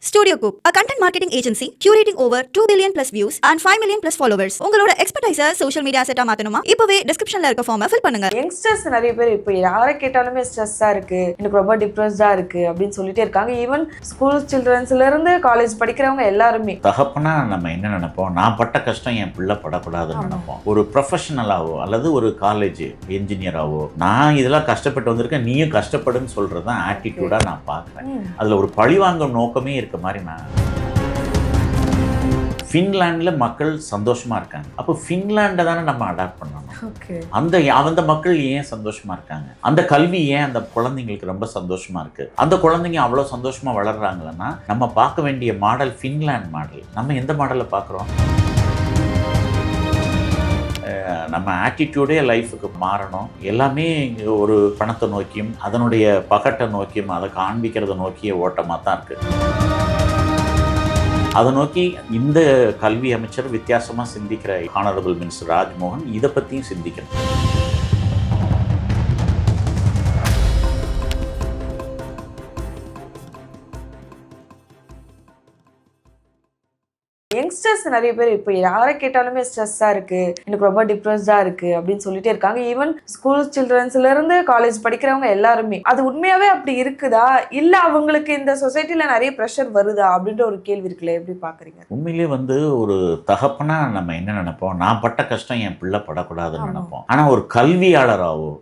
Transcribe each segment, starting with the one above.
Studio Coop, a content marketing agency curating over 2 billion plus views and 5 million plus followers. உங்களோட எக்ஸ்பர்டைஸை social media செட்டா மாத்தணுமா? இப்பவே டிஸ்கிரிப்ஷன்ல இருக்க ஃபார்மை ஃபில் பண்ணுங்க. யங்ஸ்டர்ஸ் நிறைய பேர் இப்போ யாரை கேட்டாலுமே ஸ்ட்ரெஸ்ஸா இருக்கு, எனக்கு ரொம்ப டிப்ரெஸ்டா இருக்கு அப்படின்னு சொல்லிட்டே இருக்காங்க. ஈவன் ஸ்கூல் சில்ட்ரன்ஸ்ல இருந்து காலேஜ் படிக்கிறவங்க எல்லாருமே. தகப்பனா நம்ம என்ன நினைப்போம், நான் பட்ட கஷ்டம் என் பிள்ளை படக்கூடாதுன்னு நினைப்போம். ஒரு ப்ரொஃபஷனலாவோ அல்லது ஒரு காலேஜ் என்ஜினியராவோ நான் இதெல்லாம் கஷ்டப்பட்டு வந்திருக்கேன், நீயும் கஷ்டப்படுன்னு சொல்றதுதான் ஆட்டிடியூடா நான் பார்க்குறேன். அதுல ஒரு பழிவாங்கும் நோக்கமே இருக்க மாதிரி நான். ஃபின்லாண்டில் மக்கள் சந்தோஷமா இருக்காங்க, அப்போ ஃபின்லாண்டை தானே நம்ம அடாப்ட் பண்ணணும். அந்த மக்கள் ஏன் சந்தோஷமா இருக்காங்க, அந்த கல்வி ஏன் அந்த குழந்தைங்களுக்கு ரொம்ப சந்தோஷமா இருக்கு, அந்த குழந்தைங்க அவ்வளோ சந்தோஷமா வளர்றாங்கன்னா நம்ம பார்க்க வேண்டிய மாடல் ஃபின்லாண்ட் மாடல். நம்ம எந்த மாடலை பார்க்குறோம்? நம்ம ஆட்டிடியூடே லைஃபுக்கு மாறணும். எல்லாமே ஒரு பணத்தை நோக்கியும் அதனுடைய பகட்டை நோக்கியும் அதை காண்பிக்கிறத நோக்கிய ஓட்டமாக தான் இருக்குது. அதை நோக்கி இந்த கல்வி அமைச்சர் வித்தியாசமாக சிந்திக்கிற ஹானரபிள் மினிஸ்டர் ராஜ்மோகன் இதை பற்றியும் சிந்திக்கணும். யங்ஸ்டர்ஸ் நிறைய பேர் இப்போ யாரை கேட்டாலுமே ஸ்ட்ரெஸ்ஸா இருக்கு, எனக்கு ரொம்ப டிப்ரெஸ்டா இருக்கு அப்படின்னு சொல்லிட்டே இருக்காங்க. ஈவன் ஸ்கூல் சில்ட்ரன்ஸ்ல இருந்து காலேஜ் படிக்கிறவங்க எல்லாருமே. அது உண்மையாவே அப்படி இருக்குதா, இல்ல அவங்களுக்கு இந்த சொசைட்டில நிறைய ப்ரெஷர் வருதா அப்படின்ற ஒரு கேள்வி இருக்குல்ல, எப்படி பாக்குறீங்க? உண்மையிலே ஒரு தகப்பனா நம்ம என்ன நினைப்போம், நான் பட்ட கஷ்டம் என் பிள்ளை படக்கூடாதுன்னு நினைப்போம். ஆனா ஒரு கல்வியாளராவோ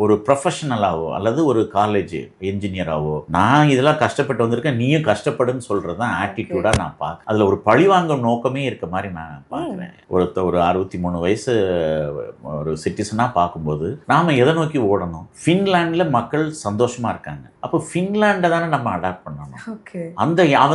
ஒரு ப்ரொஃபஷனலாவோ அல்லது ஒரு காலேஜ் என்ஜினியராவோ நான் இதெல்லாம் கஷ்டப்பட்டு வந்திருக்கேன், நீயும் கஷ்டப்படுன்னு சொல்றது தான் ஆட்டிடியூடா நான் பார்க்குறேன். அதுல ஒரு பழிவாங்கும் நோக்கமே இருக்க மாதிரி நான் பார்க்குறேன். ஒரு 63 வயசு ஒரு சிட்டிசனா பார்க்கும்போது நாம எதை நோக்கி ஓடணும்? ஃபின்லாண்டில் மக்கள் சந்தோஷமா இருக்காங்க, அப்போ ஃபின்லாண்டை தானே நம்ம அடாப்ட் பண்ணணும்.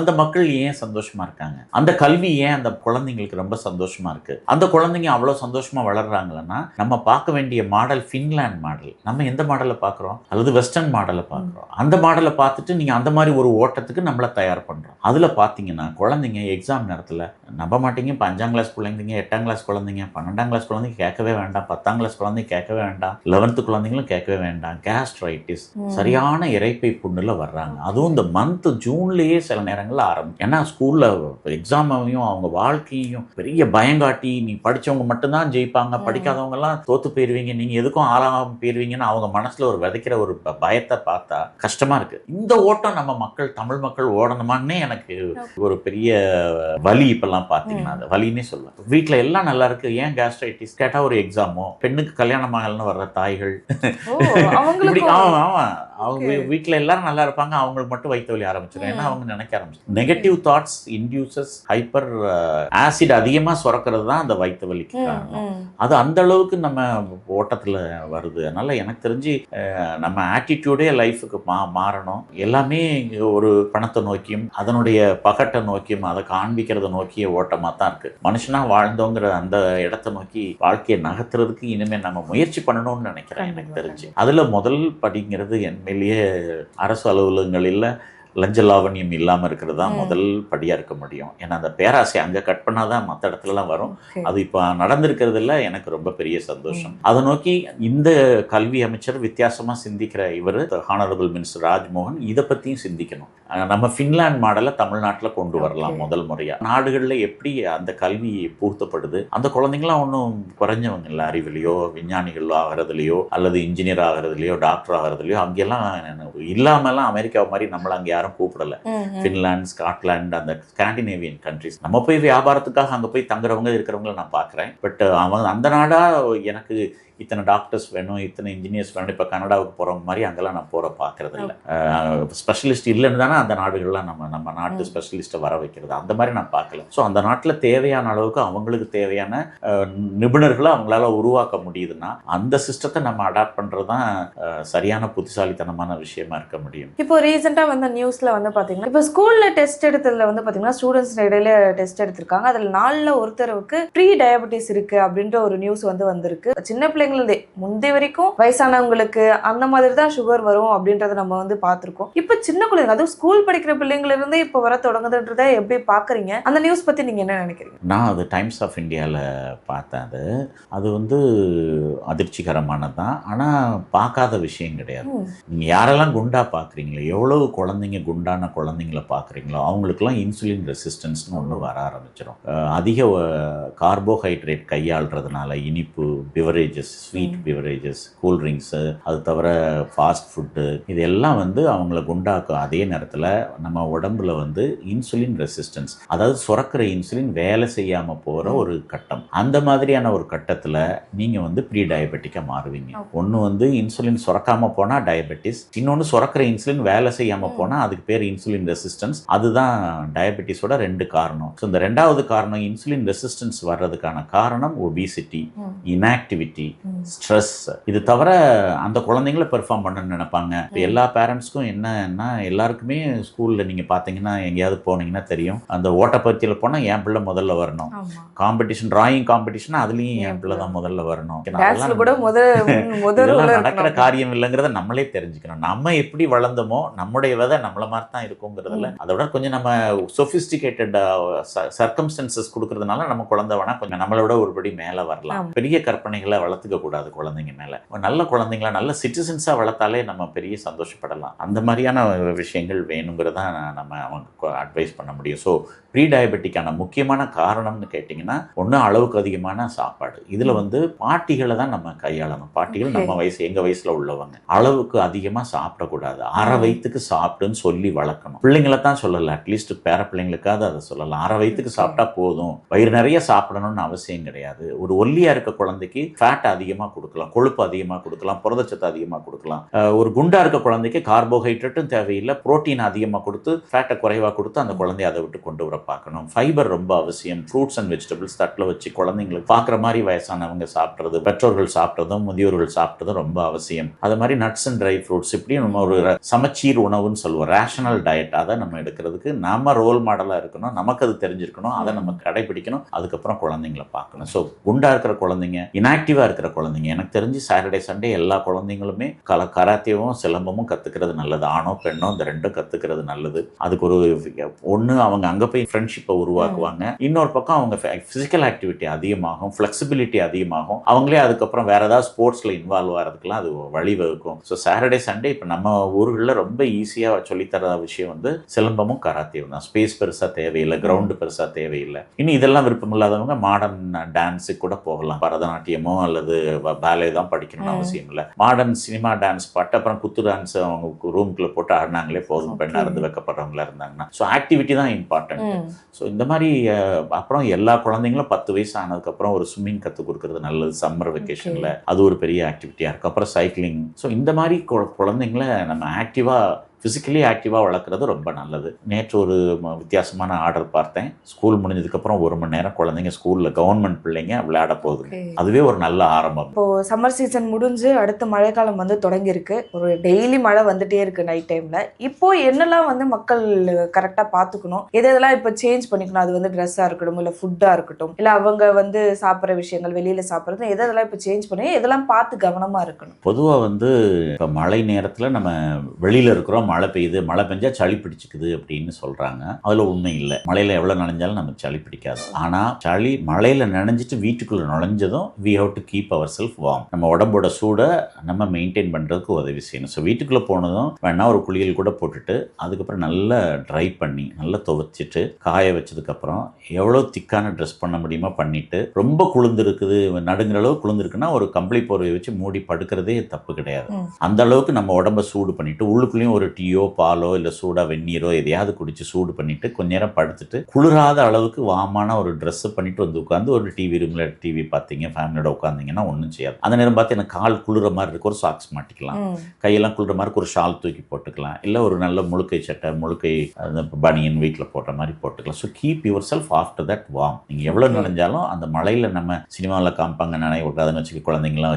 அந்த மக்கள் ஏன் சந்தோஷமா இருக்காங்க, அந்த கல்வி ஏன் அந்த குழந்தைங்களுக்கு ரொம்ப சந்தோஷமா இருக்கு, அந்த குழந்தைங்க அவ்வளோ சந்தோஷமா வளர்றாங்கன்னா நம்ம பார்க்க வேண்டிய மாடல் ஃபின்லாண்ட் மாடல். நம்ம எந்த மாடலை பார்க்குறோம்? அல்லது வெஸ்டர்ன் மாடலை பார்க்குறோம். அந்த மாடலை பார்த்துட்டு நீங்கள் அந்த மாதிரி ஒரு ஓட்டத்துக்கு நம்மளை தயார் பண்ணுறோம். அதில் பார்த்தீங்கன்னா குழந்தைங்க எக்ஸாம் நேரத்தில் நம்ப மாட்டீங்க, 5ஆம் கிளாஸ் குழந்தைங்க, 8ஆம் கிளாஸ் குழந்தைங்க, 12ஆம் கிளாஸ் குழந்தைங்க கேட்கவே வேண்டாம், 10ஆம் கிளாஸ் குழந்தைங்க கேட்கவே வேண்டாம், 11th குழந்தைங்களும் கேட்கவே வேண்டாம், கேஸ்ட்ரைட்டிஸ் சரியான இறைப்பை புண்ணுல வர்றாங்க. அதுவும் இந்த மந்த் ஜூன்லேயே சில நேரங்களில் ஆரம்பிக்கும். ஏன்னா ஸ்கூலில் எக்ஸாமையும் அவங்க வாழ்க்கையும் பெரிய பயங்காட்டி, நீ படித்தவங்க மட்டும்தான் ஜெயிப்பாங்க, படிக்காதவங்கலாம் தோற்று போயிடுவீங்க, நீங்கள் எதுக்கும் ஆளாகாம போயிடுவீங்கன்னு அவங்க மனசுல ஒரு விதைக்கிற ஒரு பயத்தை பார்த்தா கஷ்டமா இருக்கு. இந்த ஓட்டம் நம்ம மக்கள், தமிழ் மக்கள் ஓடணுமான்னே எனக்கு ஒரு பெரிய வலி. இப்பெல்லாம் பார்த்தீங்கன்னா அது வலின்னே சொல்லுவேன். வீட்டில் எல்லாம் நல்லா இருக்கு, ஏன் கேஸ்ட்ரைட்டிஸ் கேட்டா ஒரு எக்ஸாமோ, பெண்ணுக்கு கல்யாணம் ஆகலன்னு வர்ற தாய்கள் இப்படி. அவங்க வீட்டில் எல்லாரும் நல்லா இருப்பாங்க, அவங்களுக்கு மட்டும் வயிற்று வலி ஆரம்பிச்சிடும். ஏன்னா அவங்க நினைக்க ஆரம்பிச்சு negative thoughts induces hyper acid அதிகமாக சுரக்கிறது தான் அந்த வயிற்று வலிக்கு காரணம். அது அந்த அளவுக்கு நம்ம ஓட்டத்தில் வருது. அதனால எனக்கு தெரிஞ்சு நம்ம ஆட்டிடியூடே லைஃபுக்கு மாறணும். எல்லாமே ஒரு பணத்தை நோக்கியும் அதனுடைய பகட்டை நோக்கியும் அதை காண்பிக்கிறத நோக்கிய ஓட்டமாக தான் இருக்கு. மனுஷனா வாழ்ந்தோங்கிற அந்த இடத்தை நோக்கி வாழ்க்கையை நகர்த்துறதுக்கு இனிமேல் நம்ம முயற்சி பண்ணணும்னு நினைக்கிறேன். எனக்கு தெரிஞ்சு அதுல முதல் படிங்கிறது என்மேலேயே அரசு அலுவலகங்களில் லஞ்ச லாவணியம் இல்லாமல் இருக்கிறது தான் முதல் படியாக இருக்க முடியும். ஏன்னா அந்த பேராசை அங்கே கட் பண்ணாதான் மற்ற இடத்துலலாம் வரும். அது இப்போ நடந்திருக்கிறதுல எனக்கு ரொம்ப பெரிய சந்தோஷம். அதை நோக்கி இந்த கல்வி அமைச்சர் வித்தியாசமாக சிந்திக்கிற இவர் ஹானரபிள் மினிஸ்டர் ராஜ்மோகன் இதை பற்றியும் சிந்திக்கணும். நம்ம ஃபின்லாண்ட் மாடலை தமிழ்நாட்டில் கொண்டு வரலாம் முதல் முறையாக. நாடுகளில் எப்படி அந்த கல்வி புகுத்தப்படுது, அந்த குழந்தைங்களாம் ஒன்றும் குறைஞ்சவங்க இல்லை, அறிவிலையோ விஞ்ஞானிகளோ ஆகிறதுலையோ அல்லது இன்ஜினியர் ஆகிறதுலையோ டாக்டர் ஆகிறதுலையோ. அங்கெல்லாம் இல்லாமலாம் அமெரிக்கா மாதிரி நம்மள அங்கே கூப்பிடல. பின்லாந்து, ஸ்காட்லாந்து, அந்த ஸ்காண்டினேவியன் கண்ட்ரிஸ் நம்ம போய் வியாபாரத்துக்காக அங்க போய் தங்குறவங்க இருக்கிறவங்களை நான் பார்க்குறேன். பட் அவங்க அந்த நாடா எனக்கு இத்தனை டாக்டர்ஸ் வேணும், இத்தனை இன்ஜினியர்ஸ் வேணும், இப்போ கனடாவுக்கு போகிறவங்க மாதிரி அங்கெல்லாம் நான் பார்க்கறது இல்லை. ஸ்பெஷலிஸ்ட் இல்லைன்னு தானே அந்த நாடுகள்லாம் நம்ம நாட்டு ஸ்பெஷலிஸ்ட்டை வர வைக்கிறது. அந்த மாதிரி நான் பார்க்கல. ஸோ அந்த நாட்டில் தேவையான அளவுக்கு அவங்களுக்கு தேவையான நிபுணர்களை அவங்களால உருவாக்க முடியுதுன்னா அந்த சிஸ்டத்தை நம்ம அடாப்ட் பண்ணுறது தான் சரியான புத்திசாலித்தனமான விஷயமா இருக்க முடியும். இப்போ ரீசெண்டாக வந்து நியூஸில் வந்து பார்த்தீங்கன்னா, இப்போ ஸ்கூலில் டெஸ்ட் எடுத்ததில் வந்து பார்த்தீங்கன்னா ஸ்டூடெண்ட்ஸ் இடையில டெஸ்ட் எடுத்திருக்காங்க. அதில் 4ல் ஒருத்தருக்கு ப்ரீ டயபெட்டிஸ் இருக்குது அப்படின்ற ஒரு நியூஸ் வந்திருக்கு. சின்ன பிள்ளைங்க பிள்ளைங்களே முந்தைய வரைக்கும் வயசானவங்களுக்கு அந்த மாதிரி தான் சுகர் வரும் அப்படின்றத நம்ம வந்து பார்த்திருக்கோம். இப்ப சின்ன குழந்தைங்க, அதுவும் ஸ்கூல் படிக்கிற பிள்ளைங்கள இருந்தே இப்ப வர தொடங்குதுன்றத எப்படி பாக்குறீங்க? அந்த நியூஸ் பத்தி நீங்க என்ன நினைக்கிறீங்க? நான் அது டைம்ஸ் ஆஃப் இந்தியாவில் பார்த்தேன். அது வந்து அதிர்ச்சிகரமானது தான். ஆனால் பார்க்காத விஷயம் கிடையாது. நீங்கள் யாரெல்லாம் குண்டா பார்க்குறீங்களோ, எவ்வளவு குழந்தைங்க குண்டான குழந்தைங்கள பார்க்குறீங்களோ அவங்களுக்குலாம் இன்சுலின் ரெசிஸ்டன்ஸ்னு ஒன்று வர ஆரம்பிச்சிடும். அதிக கார்போஹைட்ரேட் கையாளுறதுனால இனிப்பு பிவரேஜஸ், ஸ்வீட் பிவரேஜஸ், கூல்ட்ரிங்க்ஸு, அது தவிர ஃபாஸ்ட் ஃபுட்டு, இதெல்லாம் வந்து அவங்கள குண்டாக்கும். அதே நேரத்தில் நம்ம உடம்புல வந்து இன்சுலின் ரெசிஸ்டன்ஸ், அதாவது சுரக்கிற இன்சுலின் வேலை செய்யாமல் போகிற ஒரு கட்டம். அந்த மாதிரியான ஒரு கட்டத்தில் நீங்கள் வந்து ப்ரீ டயபெட்டிக்காக மாறுவீங்க. ஒன்று வந்து இன்சுலின் சுரக்காமல் போனால் டயபெட்டிஸ், இன்னொன்று சுரக்கிற இன்சுலின் வேலை செய்யாமல் போனால் அதுக்கு பேர் இன்சுலின் ரெசிஸ்டன்ஸ். அதுதான் டயபெட்டிஸோட 2 காரணம். ஸோ இந்த 2வது காரணம் இன்சுலின் ரெசிஸ்டன்ஸ் வர்றதுக்கான காரணம் ஒபிசிட்டி, இன்ஆக்டிவிட்டி, ஸ்ட்ரெஸ். இது தவிர அந்த குழந்தைங்கள பெர்ஃபார்ம் பண்ணணும்னு நினைப்பாங்க. இப்போ எல்லா பேரண்ட்ஸ்க்கும் என்னன்னா, எல்லாருக்குமே ஸ்கூலில் நீங்கள் பார்த்தீங்கன்னா எங்கேயாவது போனீங்கன்னா தெரியும், அந்த ஓட்டப்பயிற்சியில் போனால் என் பிள்ளை முதல்ல வரணும், காம்படிஷன் டிராயிங் காம்படிஷன் அதுலேயும் என் பிள்ளை தான் முதல்ல வரணும். நடக்கிற காரியம் இல்லைங்கிறத நம்மளே தெரிஞ்சுக்கணும். நம்ம எப்படி வளர்ந்தோமோ நம்முடைய விதை நம்மள மாதிரி தான் இருக்குங்கிறதுல அதோட கொஞ்சம் நம்ம சொபிஸ்டிகேட்டட் சர்க்கம்ஸ்டன்சஸ் கொடுக்கறதுனால நம்ம குழந்தை வேணா கொஞ்சம் நம்மளோட ஒருபடி மேலே வரலாம். பெரிய கற்பனைகளை வளர்த்துக்க கூடாது குழந்தைங்க மேலே. நல்ல குழந்தைங்களா நல்ல சிட்டிசன்ஸாக வளர்த்தாலே நம்ம பெரிய சந்தோஷப்படலாம். அந்த மாதிரியான விஷயங்கள் வேணுங்கிறத நம்ம அவங்க அட்வைஸ் பண்ண முடியும். ஸோ ப்ரீ டயபெட்டிக்கான முக்கியமான காரணம்னு கேட்டிங்கன்னா, ஒன்று அளவுக்கு அதிகமான சாப்பாடு. இதில் வந்து பாட்டிகளை தான் நம்ம கையாளணும். பாட்டிகள் நம்ம வயசு எங்கள் வயசில் உள்ளவங்க அளவுக்கு அதிகமாக சாப்பிடக்கூடாது. அரை வயிற்றுக்கு சாப்பிடுன்னு சொல்லி வளர்க்கணும். பிள்ளைங்களை தான் சொல்லலை, அட்லீஸ்ட் பேர பிள்ளைங்களுக்காவது அதை சொல்லலாம். அரை வயிற்றுக்கு சாப்பிட்டா போதும், வயிறு நிறைய சாப்பிடணும்னு அவசியம் கிடையாது. ஒரு ஒல்லியாக இருக்க குழந்தைக்கு ஃபேட் அதிகமாக கொடுக்கலாம், கொழுப்பு அதிகமாக கொடுக்கலாம், புரதச்சத்து அதிகமாக கொடுக்கலாம். ஒரு குண்டா இருக்க குழந்தைக்கு கார்போஹைட்ரேட்டும் தேவையில்லை, புரோட்டீன் அதிகமாக கொடுத்து ஃபேட்டை குறைவாக கொடுத்து அந்த குழந்தைய அதை விட்டு கொண்டு வர பார்க்கணும். ஃபைபர் ரொம்ப அவசியம். ஃப்ரூட்ஸ் அண்ட் வெஜிடபிள்ஸ் தட்டில் வச்சு குழந்தைங்களுக்கு பார்க்குற மாதிரி வயசானவங்க சாப்பிட்றது, பெற்றோர்கள் சாப்பிட்றதும் முதியோர்கள் சாப்பிட்றதும் ரொம்ப அவசியம். அது மாதிரி நட்ஸ் அண்ட் ட்ரை ஃப்ரூட்ஸ், இப்படி நம்ம ஒரு சமச்சீர் உணவுன்னு சொல்லுவோம், ரேஷனல் டயட். அதை நம்ம எடுக்கிறதுக்கு நம்ம ரோல் மாடலாக இருக்கணும், நமக்கு அது தெரிஞ்சிருக்கணும், அதை நம்ம கடைபிடிக்கணும். அதுக்கப்புறம் குழந்தைங்களை பார்க்கணும். ஸோ குண்டா இருக்கிற குழந்தைங்க, இன்ஆக்டிவாக இருக்கிற குழந்தைங்க, எனக்கு தெரிஞ்சு சாட்டர்டே சண்டே எல்லா குழந்தைங்களுமே கராத்தேவும் சிலம்பமும் கற்றுக்கிறது நல்லது. ஆணோ பெண்ணோ இந்த 2ம் கற்றுக்கிறது நல்லது. அதுக்கு ஒன்று அவங்க அங்கே போய் ஃப்ரெண்ட்ஷிப்பை உருவாக்குவாங்க, இன்னொரு பக்கம் அவங்க ஃபிசிக்கல் ஆக்டிவிட்டி அதிகமாகும், ஃப்ளெக்சிபிலிட்டி அதிகமாகும், அவங்களே அதுக்கப்புறம் வேற ஏதாவது ஸ்போர்ட்ஸில் இன்வால்வ் ஆகிறதுக்குலாம் அது வழிவகுக்கும். ஸோ சாட்டர்டே சண்டே இப்போ நம்ம ஊர்களில் ரொம்ப ஈஸியாக சொல்லித்தர விஷயம் வந்து சிலம்பமும் கராத்தேவும் தான். ஸ்பேஸ் பெருசாக தேவையில்லை, கிரவுண்டு பெருசாக தேவையில்லை. இன்னும் இதெல்லாம் விருப்பம் இல்லாதவங்க மாடர்ன் டான்ஸுக்கு கூட போகலாம். பரதநாட்டியமோ அல்லது பாலே தான் படிக்கணும்னு அவசியம் இல்லை. மாடர்ன் சினிமா டான்ஸ் பாட்டு, அப்புறம் குத்து டான்ஸ் அவங்க ரூம்குள்ளே போட்டு ஆடினாங்களே போதும், பெண்ணாக இருந்து வைக்கப்படுறவங்களா இருந்தாங்கன்னா. ஸோ ஆக்டிவிட்டி தான் இம்பார்ட்டன்ட். ஸோ இந்த மாதிரி அப்புறம் எல்லா குழந்தைங்களும் 10 வயசு ஆனதுக்கப்புறம் ஒரு ஸ்விம்மிங் கற்றுக் கொடுக்கறது நல்லது. சம்மர் வெக்கேஷனில் அது ஒரு பெரிய ஆக்டிவிட்டியாக இருக்குது. அப்புறம் சைக்கிளிங். ஸோ இந்த மாதிரி குழந்தைங்கள நம்ம ஆக்டிவாக ஃபிசிக்கலி ஆக்டிவாக வளர்க்குறது ரொம்ப நல்லது. நேற்று ஒரு வித்தியாசமான ஆர்டர் பார்த்தேன். ஸ்கூல் முடிஞ்சதுக்கப்புறம் 1 மணி நேரம் குழந்தைங்க ஸ்கூலில் கவர்மெண்ட் பிள்ளைங்க விளையாட போகுது. அதுவே ஒரு நல்ல ஆரம்பம். இப்போ சம்மர் சீசன் முடிஞ்சு அடுத்த மழைக்காலம் வந்து தொடங்கியிருக்கு. ஒரு டெய்லி மழை வந்துட்டே இருக்கு நைட் டைம்ல. இப்போ என்னெல்லாம் வந்து மக்கள் கரெக்டாக பார்த்துக்கணும், எதெல்லாம் இப்போ சேஞ்ச் பண்ணிக்கணும்? அது வந்து ட்ரெஸ்ஸாக இருக்கட்டும், இல்லை ஃபுட்டாக இருக்கட்டும், இல்லை அவங்க வந்து சாப்பிட்ற விஷயங்கள், வெளியில் சாப்பிட்றது, எதெல்லாம் இப்போ சேஞ்ச் பண்ணி எதெல்லாம் பார்த்து கவனமாக இருக்கணும்? பொதுவாக வந்து இப்போ மழை நேரத்தில் நம்ம வெளியில் இருக்கிறோம், மழை பெய்யுது, மழை பெஞ்சா சளி பிடிச்சிக்குது அப்படின்னு சொல்றாங்க. அதுல உண்மை இல்லை. மழையில எவ்வளவு நனைஞ்சாலும் நமக்கு சளி பிடிக்காது. ஆனா மழையில நனைஞ்சிட்டு வீட்டுக்குள்ள நுழைஞ்சதும் we have to keep ourselves warm. நம்ம உடம்போட சூடை நம்ம மெயின்டைன் பண்றதுக்கு உதவி செய்யணும். ஸோ வீட்டுக்குள்ள போனதும் வேணா ஒரு குளியல் கூட போட்டுட்டு அதுக்கப்புறம் நல்லா ட்ரை பண்ணி நல்லா துவைச்சிட்டு காய வச்சதுக்கப்புறம் எவ்வளோ திக்கான ட்ரெஸ் பண்ண முடியுமோ பண்ணிட்டு, ரொம்ப குளிர்ந்து இருக்குது, நடுங்கிற அளவு குளிர்ந்து இருக்குன்னா ஒரு கம்பளி போர்வை வச்சு மூடி படுக்கிறதே தப்பு கிடையாது. அந்த அளவுக்கு நம்ம உடம்ப சூடு பண்ணிட்டு உள்ளுக்குள்ளேயும் ஒரு டீயோ பாலோ இல்லை சூடா வெந்நீரோ எதையாவது குடிச்சு சூடு பண்ணிட்டு கொஞ்ச நேரம் படுத்துட்டு குளிராத அளவுக்கு வாமான ஒரு ட்ரெஸ் பண்ணிட்டு வந்து உட்காந்து ஒரு டிவி ரூம்ல டிவி பார்த்தீங்க, ஃபேமிலியோட உட்காந்தீங்கன்னா ஒன்றும் செய்யாது. அந்த நேரம் பார்த்து எனக்கு கால் குளிர மாதிரி இருக்கு, ஒரு சாக்ஸ் மாட்டிக்கலாம், கையெல்லாம் குளிர மாதிரி ஒரு ஷால் தூக்கி போட்டுக்கலாம், இல்லை ஒரு நல்ல முழுக்கை சட்டை, முழுக்கை பனியன் வீட்டில் போடுற மாதிரி போட்டுக்கலாம். So keep your self after that warm. நீங்கள் எவ்வளோ நனைஞ்சாலும் அந்த மழையில் நம்ம சினிமாவில் காமிப்பாங்க நனைய விடாதுன்னு வச்சுக்க, குழந்தைங்களாம்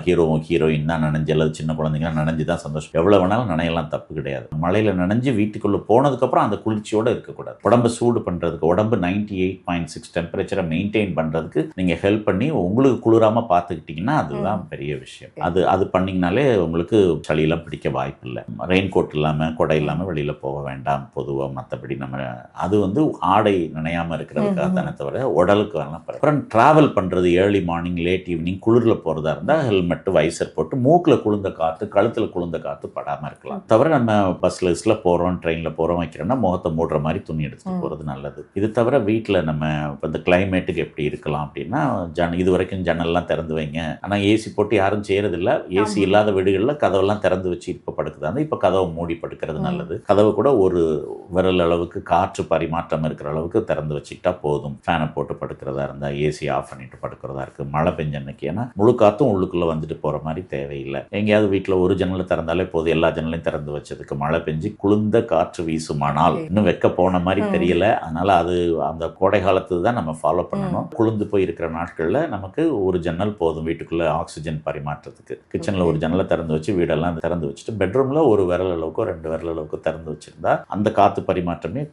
ஹீரோயின் தான் நனைஞ்சு அல்லது சின்ன குழந்தைங்களாம் நனைஞ்சு தான் சந்தோஷம். எவ்வளோ வேணாலும் நனையெல்லாம் தப்பு கிடையாது. மழை மழையில் நனைஞ்சு வீட்டுக்குள்ளே போனதுக்கப்புறம் அந்த குளிர்ச்சியோடு இருக்கக்கூடாது. உடம்பை சூடு பண்ணுறதுக்கு, உடம்பு 98.6 டெம்பரேச்சரை மெயின்டைன் பண்ணுறதுக்கு நீங்கள் ஹெல்ப் பண்ணி உங்களுக்கு குளிராமல் பார்த்துக்கிட்டிங்கன்னா அதுதான் பெரிய விஷயம். அது பண்ணிங்கனாலே உங்களுக்கு சளியெல்லாம் பிடிக்க வாய்ப்பு இல்லை. ரெயின் கோட் இல்லாமல் கொடை இல்லாமல் வெளியில் போக வேண்டாம் பொதுவாக. மற்றபடி நம்ம அது வந்து ஆடை நனையாமல் இருக்கிறதுக்காக தானே தவிர உடலுக்கு வரலாம். அப்புறம் ட்ராவல் பண்ணுறது ஏர்லி மார்னிங் லேட் ஈவினிங் குளிரில் போகிறதா இருந்தால் ஹெல்மெட்டு வைசர் போட்டு மூக்கில் குளிர்ந்த காற்று கழுத்தில் குளிர்ந்த காற்று படாமல் இருக்கலாம். தவிர நம்ம பஸ்ஸில் போகிறோம் ட்ரெயினில் போகிறோம் வைக்கிறோன்னா முகத்தை மூடுற மாதிரி துணி எடுத்துகிட்டு போகிறது நல்லது. இது தவிர வீட்டில் நம்ம இப்போ இந்த கிளைமேட்டுக்கு எப்படி இருக்கலாம் அப்படின்னா இது வரைக்கும் ஜன்னல்லாம் திறந்து வைங்க. ஆனால் ஏசி போட்டு யாரும் செய்கிறதில்ல. ஏசி இல்லாத வீடுகளில் கதவெல்லாம் திறந்து வச்சு இப்போ படுக்குதாங்க. இப்போ கதவை மூடி படுக்கிறது நல்லது. கதவு கூட ஒரு விரல் அளவுக்கு காற்று பரிமாற்றம் இருக்கிற அளவுக்கு திறந்து வச்சுக்கிட்டா போதும். ஃபேனை போட்டு படுக்கிறதா இருந்தால் ஏசி ஆஃப் பண்ணிட்டு படுக்கிறதா இருக்குது மழை பெஞ்ச அன்னைக்கு. ஏன்னா முழு காற்றும் உள்ளுக்குள்ளே வந்துட்டு போகிற மாதிரி தேவையில்லை. எங்கேயாவது வீட்டில் ஒரு ஜன்னலை திறந்தாலே போதும். எல்லா ஜன்னலையும் திறந்து வச்சதுக்கு மழை பெஞ்சு குளிர்ந்த காற்று வீசுமானால் இன்னும் வெக்க போன மாதிரி தெரியல. அதனால அது அந்த கோடை காலத்து தான் நம்ம ஃபாலோ பண்ணணும். குளிர்ந்து போய் இருக்கிற நாட்களில் நமக்கு ஒரு ஜன்னல் போதும் வீட்டுக்குள்ளே ஆக்சிஜன் பரிமாற்றத்துக்கு. கிச்சனில் ஒரு ஜன்னலை திறந்து வச்சு வீடெல்லாம் திறந்து வச்சுட்டு பெட்ரூமில் ஒரு விரல் அளவுக்கோ 2 விரல் அளவுக்கு திறந்து வச்சுருந்தா அந்த காற்று பரிமாற்றமே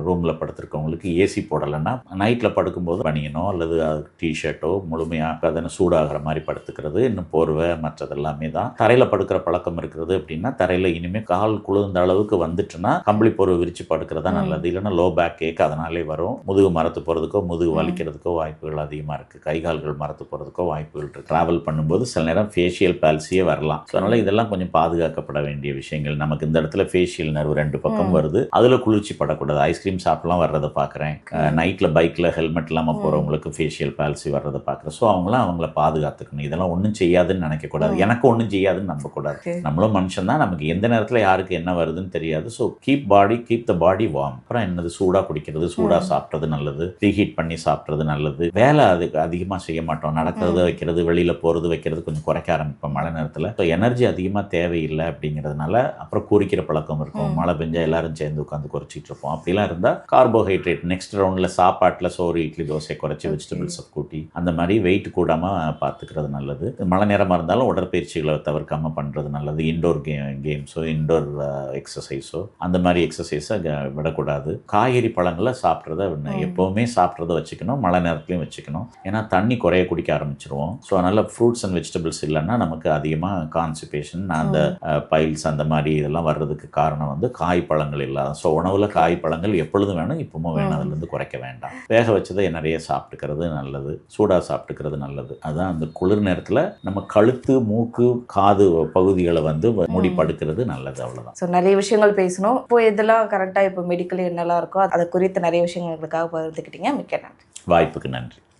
ரூமில் படுத்திருக்கவங்களுக்கு ஏசி போடலைன்னா நைட்டில் படுக்கும்போது பனியனோ அல்லது டிஷர்ட்டோ முழுமையாக அதனை சூடாகிற மாதிரி படுத்துக்கிறது. இன்னும் போர்வை மற்றதெல்லாமே தான். தரையில் படுக்கிற பழக்கம் இருக்கிறது அப்படின்னா தரையில் இனிமேல் கால் குளிர்ந்த அளவுக்கு வந்துட்டுன்னா கம்பளி போர்வை விரிச்சு படுக்கிறதா நல்லது. இல்லைன்னா லோ பேக் கேக் அதனாலே வரும். முதுகு மரத்து போகிறதுக்கோ முதுகு வலிக்கிறதுக்கோ வாய்ப்புகள் அதிகமாக இருக்குது. கை கால்கள் மரத்து போகிறதுக்கோ வாய்ப்புகள் இருக்குது. ட்ராவல் பண்ணும்போது சில நேரம் ஃபேஷியல் பால்சியே வரலாம். ஸோ அதனால் இதெல்லாம் கொஞ்சம் பாதுகாக்கப்பட வேண்டிய விஷயங்கள். நமக்கு இந்த இடத்துல ஃபேஷியல் நர்வு 2 பக்கம் வருது. அதில் குளிர்ச்சி படக்கூடாது. ஐஸ்கிரீம் சாப்பிட்லாம் வர்றதை பார்க்குறேன். நைட்டில் பைக்கில் ஹெல்மெட் இல்லாமல் போகிறவங்களுக்கு ஃபேஷியல் பால்சி வர்றதை பார்க்குறேன். ஸோ அவங்கள பாதுகாத்துக்கணும். இதெல்லாம் ஒன்றும் செய்யாதுன்னு நினைக்கக்கூடாது. எனக்கு ஒன்றும் செய்யாதுன்னு நம்பக்கூடாது. நம்மளும் மனுஷன் தான். நமக்கு எந்த நேரத்தில் யாருக்கு என்ன வருதுன்னு தெரியாது. So keep the body warm. அப்புறம் என்னது சூடாக குடிக்கிறது, சூடாக சாப்பிட்றது நல்லது. ரீஹீட் பண்ணி சாப்பிட்றது நல்லது. வேலை அதுக்கு அதிகமாக செய்ய மாட்டோம். நடக்கிறது வைக்கிறது, வெளியில் போகிறது வைக்கிறது கொஞ்சம் குறைக்க ஆரம்பிப்போம் மழை நேரத்தில். ஸோ எனர்ஜி அதிகமாக தேவையில்லை அப்படிங்கிறதுனால அப்புறம் குறிக்கிற பழக்கம் இருக்கும். மழை பெஞ்சா எல்லாரும் சேர்ந்து உட்காந்து குறைச்சிட்டு இருப்போம். அப்படிலாம் இருந்தால் கார்போஹைட்ரேட் நெக்ஸ்ட் ரவுண்டில் சாப்பாட்டில் சோறு இட்லி தோசை குறைச்சி வெஜிடபிள்ஸை கூட்டி அந்த மாதிரி வெயிட் கூடாமல் பார்த்துக்கிறது நல்லது. மழை நேரமாக இருந்தாலும் உடற்பயிற்சிகளை தவிர்க்காமல் பண்ணுறது நல்லது. இன்டோர் கேம்ஸோ இன்டோர் எக்ஸசைஸோ அந்த மாதிரி எக்ஸசைஸை விடக்கூடாது. காய்கறி பழங்களை சாப்பிட்றத எப்போவுமே சாப்பிட்றத வச்சுக்கணும். மழை நேரத்துலையும் வச்சுக்கணும். ஏன்னா தண்ணி குறைய குடிக்க ஆரம்பிச்சிருவோம். ஸோ அதனால் ஃப்ரூட்ஸ் அண்ட் வெஜிடபிள்ஸ் இல்லைன்னா நமக்கு அதிகமாக கான்ஸ்டிபேஷன் அந்த பைல்ஸ் அந்த மாதிரி இதெல்லாம் வர்றதுக்கு காரணம் வந்து காய் பழங்கள் இல்லாத. ஸோ உணவில் காய் பழங்கள் எப்பொழுதும் வேணும், இப்பவும் வேணும். அதுலேருந்து குறைக்க வேண்டாம். வேக வச்சதை நிறைய சாப்பிட்டுக்கிறது நல்லது. சூடாக சாப்பிட்டுக்கிறது நல்லது. அதுதான் அந்த குளிர் நேரத்தில் நம்ம கழுத்து மூக்கு காது பகுதிகளை வந்து மூடி படுக்கிறது நல்லது. அவ்வளோதான். ஸோ நிறைய விஷயங்கள் பேசணும். இப்போ இதெல்லாம் கரெக்டாக இப்போ மெடிக்கல் என்னெல்லாம் இருக்கோ அதை குறித்து நிறைய விஷயங்கள் எங்களுக்காக பகிர்ந்துக்கிட்டீங்க. மிக்க நன்றி. வாய்ப்புக்கு நன்றி.